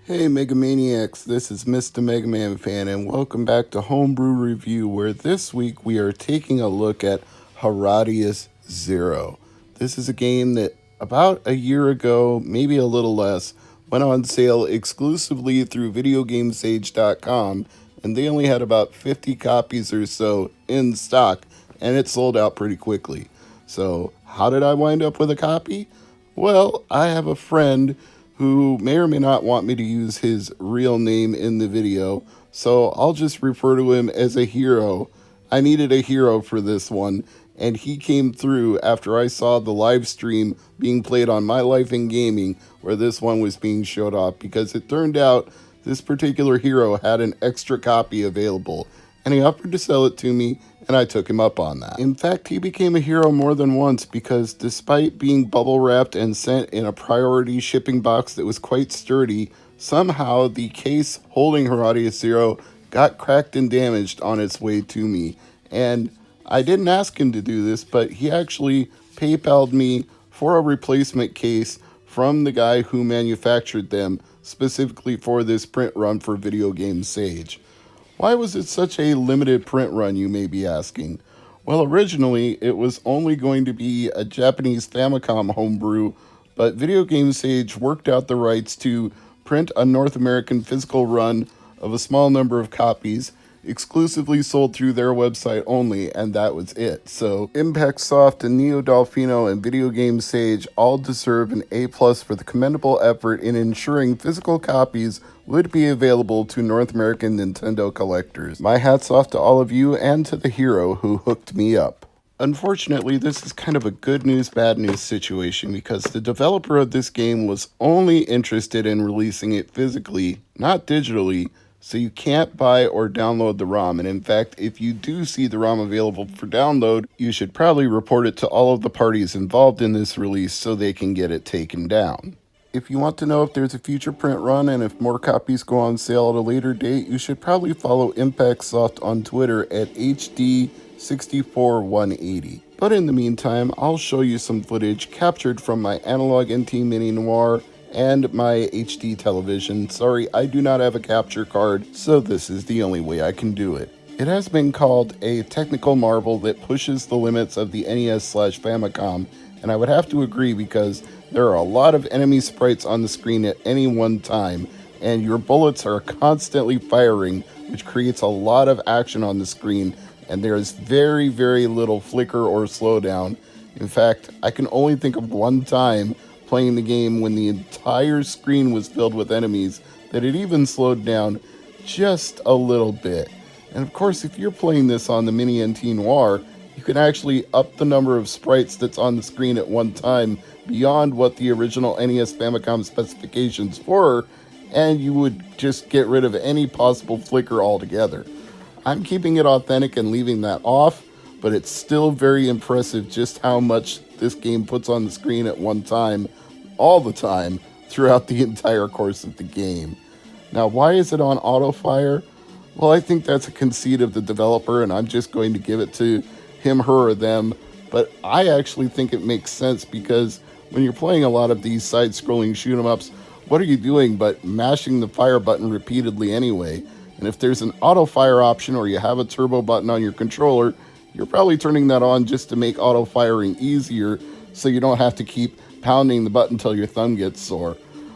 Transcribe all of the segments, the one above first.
Hey Megamaniacs, this is Mr. MegaManFan and welcome back to Homebrew Review, where this week we are taking a look at Haradius 0. This is a game that about a year ago, maybe a little less, went on sale exclusively through VideoGameSage.com, and they only had about 50 copies or so in stock, and it sold out pretty quickly. So how did I wind up with a copy? Well, I have a friend who may or may not want me to use his real name in the video, so I'll just refer to him as a hero. I needed a hero for this one, and he came through after I saw the live stream being played on My Life in Gaming where this one was being showed off, because it turned out this particular hero had an extra copy available, and he offered to sell it to me, and I took him up on that. In fact, he became a hero more than once, because despite being bubble wrapped and sent in a priority shipping box that was quite sturdy, somehow the case holding Haradius 0 got cracked and damaged on its way to me. And I didn't ask him to do this, but he actually PayPal'd me for a replacement case from the guy who manufactured them specifically for this print run for Video Game Sage. Why was it such a limited print run, you may be asking? Well, originally it was only going to be a Japanese Famicom homebrew, but Video Game Sage worked out the rights to print a North American physical run of a small number of copies, exclusively sold through their website only, and that was it. So Impact Soft and Neo Dolphino and Video Game Sage all deserve an A+ for the commendable effort in ensuring physical copies would be available to North American Nintendo collectors. My hat's off to all of you and to the hero who hooked me up. Unfortunately, this is kind of a good news, bad news situation, because the developer of this game was only interested in releasing it physically, not digitally, so you can't buy or download the ROM. And in fact, if you do see the ROM available for download, you should probably report it to all of the parties involved in this release so they can get it taken down. If you want to know if there's a future print run and if more copies go on sale at a later date, you should probably follow Impact Soft on Twitter at HD64180. But in the meantime, I'll show you some footage captured from my Analog NT Mini Noir and my HD television. Sorry, I do not have a capture card, so this is the only way I can do it. It has been called a technical marvel that pushes the limits of the NES/Famicom, and I would have to agree, because there are a lot of enemy sprites on the screen at any one time, and your bullets are constantly firing, which creates a lot of action on the screen, and there is very, very little flicker or slowdown. In fact, I can only think of one time playing the game when the entire screen was filled with enemies that it even slowed down just a little bit. And of course, if you're playing this on the Mini NT Noir, you can actually up the number of sprites that's on the screen at one time beyond what the original NES Famicom specifications were, and you would just get rid of any possible flicker altogether. I'm keeping it authentic and leaving that off, but it's still very impressive just how much this game puts on the screen at one time, all the time, throughout the entire course of the game. Now, why is it on auto fire? Well, I think that's a conceit of the developer, and I'm just going to give it to him, her, or them. But I actually think it makes sense, because when you're playing a lot of these side-scrolling shoot-'em-ups, what are you doing but mashing the fire button repeatedly anyway? And if there's an auto fire option, or you have a turbo button on your controller, you're probably turning that on just to make auto firing easier, so you don't have to keep pounding the button till your thumb gets sore.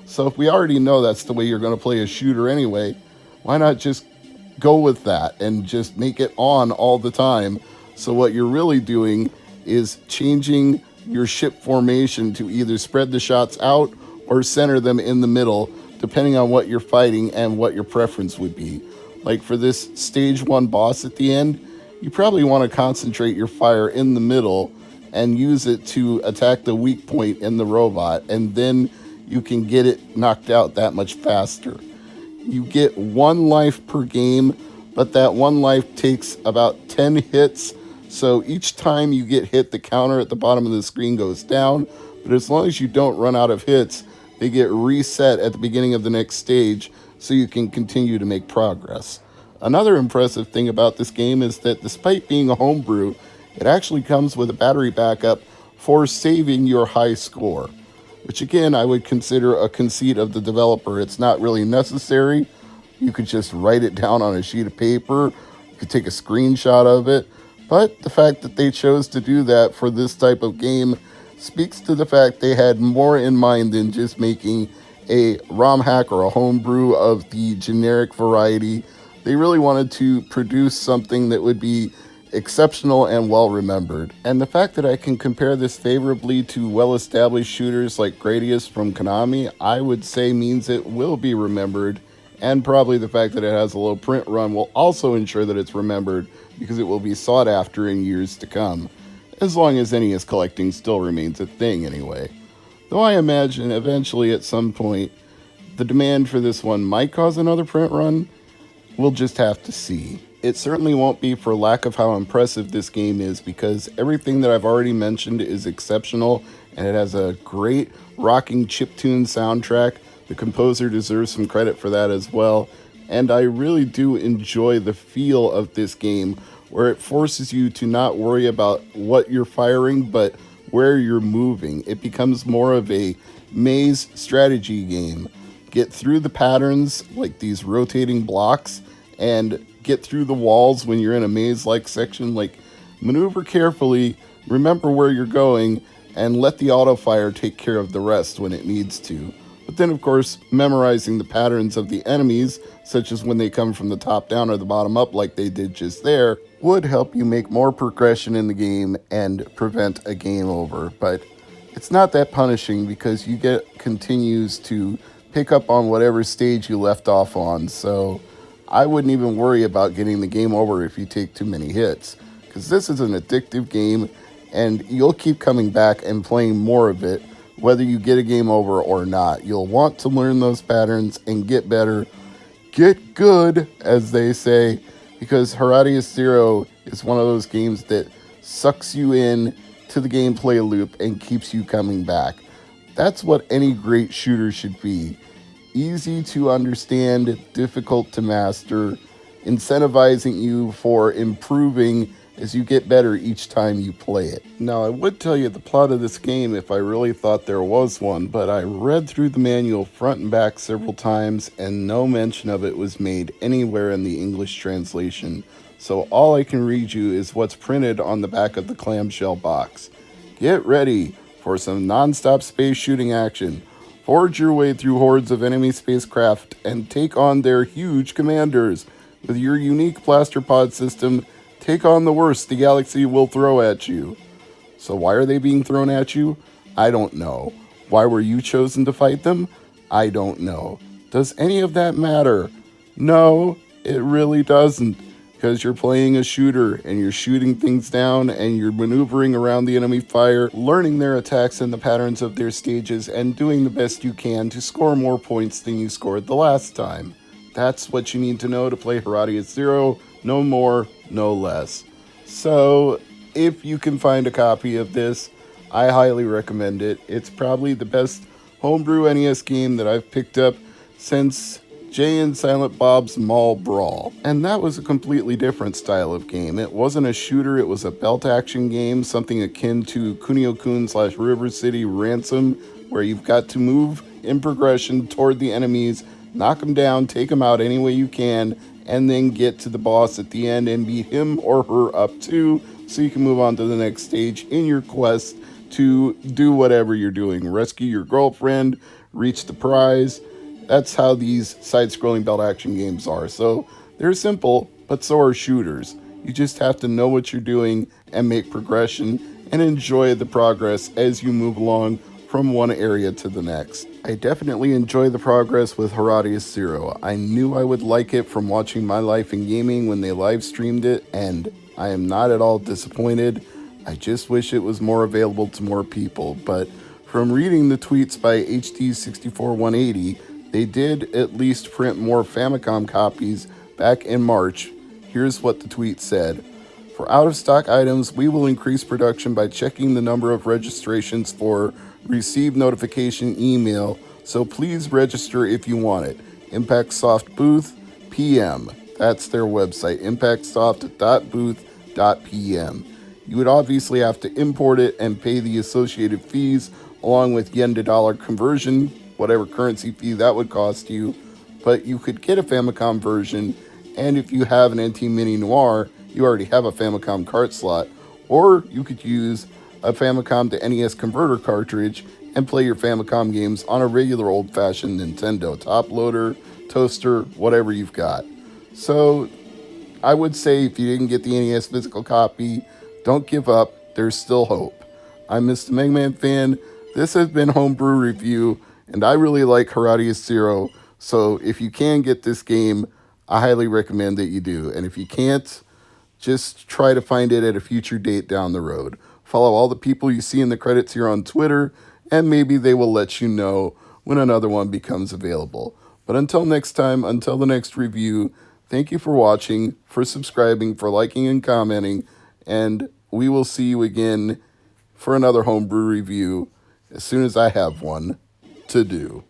So if we already know that's the way you're going to play a shooter anyway, why not just go with that and just make it on all the time? So what you're really doing is changing your ship formation to either spread the shots out or center them in the middle, depending on what you're fighting and what your preference would be. Like for this stage 1 boss at the end, you probably want to concentrate your fire in the middle and use it to attack the weak point in the robot, and then you can get it knocked out that much faster. You get 1 life per game, but that 1 life takes about 10 hits, so each time you get hit, the counter at the bottom of the screen goes down, but as long as you don't run out of hits, they get reset at the beginning of the next stage, so you can continue to make progress. Another impressive thing about this game is that despite being a homebrew, it actually comes with a battery backup for saving your high score. which again I would consider a conceit of the developer. It's not really necessary. You could just write it down on a sheet of paper, you could take a screenshot of it, but the fact that they chose to do that for this type of game speaks to the fact they had more in mind than just making a ROM hack or a homebrew of the generic variety. They really wanted to produce something that would be exceptional and well remembered. And the fact that I can compare this favorably to well-established shooters like Gradius from Konami, I would say means it will be remembered. And probably the fact that it has a low print run will also ensure that it's remembered, because it will be sought after in years to come, as long as NES collecting still remains a thing anyway. Though I imagine eventually at some point the demand for this one might cause another print run. We'll just have to see. It certainly won't be for lack of how impressive this game is, because everything that I've already mentioned is exceptional, and it has a great rocking chiptune soundtrack. The composer deserves some credit for that as well, and I really do enjoy the feel of this game, where it forces you to not worry about what you're firing, but where you're moving. It becomes more of a maze strategy game. Get through the patterns, like these rotating blocks, and get through the walls when you're in a maze-like section. Like, maneuver carefully, remember where you're going, and let the auto-fire take care of the rest when it needs to. But then, of course, memorizing the patterns of the enemies, such as when they come from the top down or the bottom up like they did just there, would help you make more progression in the game and prevent a game over. But it's not that punishing, because you get continues to pick up on whatever stage you left off on, so I wouldn't even worry about getting the game over if you take too many hits, because this is an addictive game, and you'll keep coming back and playing more of it, whether you get a game over or not. You'll want to learn those patterns and get better. Get good, as they say, because Haradius Zero is one of those games that sucks you in to the gameplay loop and keeps you coming back. That's what any great shooter should be. Easy to understand, difficult to master, incentivizing you for improving as you get better each time you play it. Now, I would tell you the plot of this game if I really thought there was one, but I read through the manual front and back several times, and no mention of it was made anywhere in the English translation. So all I can read you is what's printed on the back of the clamshell box. Get ready for some non-stop space shooting action. Forge your way through hordes of enemy spacecraft and take on their huge commanders. With your unique blaster pod system, take on the worst the galaxy will throw at you. So why are they being thrown at you? I don't know. Why were you chosen to fight them? I don't know. Does any of that matter? No, it really doesn't. Because you're playing a shooter and you're shooting things down and you're maneuvering around the enemy fire, learning their attacks and the patterns of their stages, and doing the best you can to score more points than you scored the last time. That's what you need to know to play Haradius Zero. No more, no less. So, if you can find a copy of this, I highly recommend it. It's probably the best homebrew NES game that I've picked up since Jay and Silent Bob's Mall Brawl. And that was a completely different style of game. It wasn't a shooter, it was a belt action game, something akin to Kunio-kun / River City Ransom, where you've got to move in progression toward the enemies, knock them down, take them out any way you can, and then get to the boss at the end and beat him or her up too, so you can move on to the next stage in your quest to do whatever you're doing. Rescue your girlfriend, reach the prize. That's how these side-scrolling belt action games are. So they're simple, but so are shooters. You just have to know what you're doing and make progression and enjoy the progress as you move along from one area to the next. I definitely enjoy the progress with Haradius Zero. I knew I would like it from watching My Life in Gaming when they live streamed it, and I am not at all disappointed. I just wish it was more available to more people, but from reading the tweets by HD64180, they did at least print more Famicom copies back in March. Here's what the tweet said. For out-of-stock items, we will increase production by checking the number of registrations for receive notification email, so please register if you want it. Impact Soft Booth, PM. That's their website, impactsoft.booth.pm. You would obviously have to import it and pay the associated fees along with yen to dollar conversion, whatever currency fee that would cost you. But you could get a Famicom version, and if you have an NT Mini Noir, you already have a Famicom cart slot, or you could use a Famicom to NES converter cartridge and play your Famicom games on a regular old-fashioned Nintendo top loader, toaster, whatever you've got. So I would say if you didn't get the NES physical copy, don't give up. There's still hope. I'm Mr. MegaManFan. This has been Homebrew Review, and I really like Haradius Zero. So if you can get this game, I highly recommend that you do. And if you can't, just try to find it at a future date down the road. Follow all the people you see in the credits here on Twitter, and maybe they will let you know when another one becomes available. But until next time, until the next review, thank you for watching, for subscribing, for liking and commenting, and we will see you again for another homebrew review as soon as I have one to do.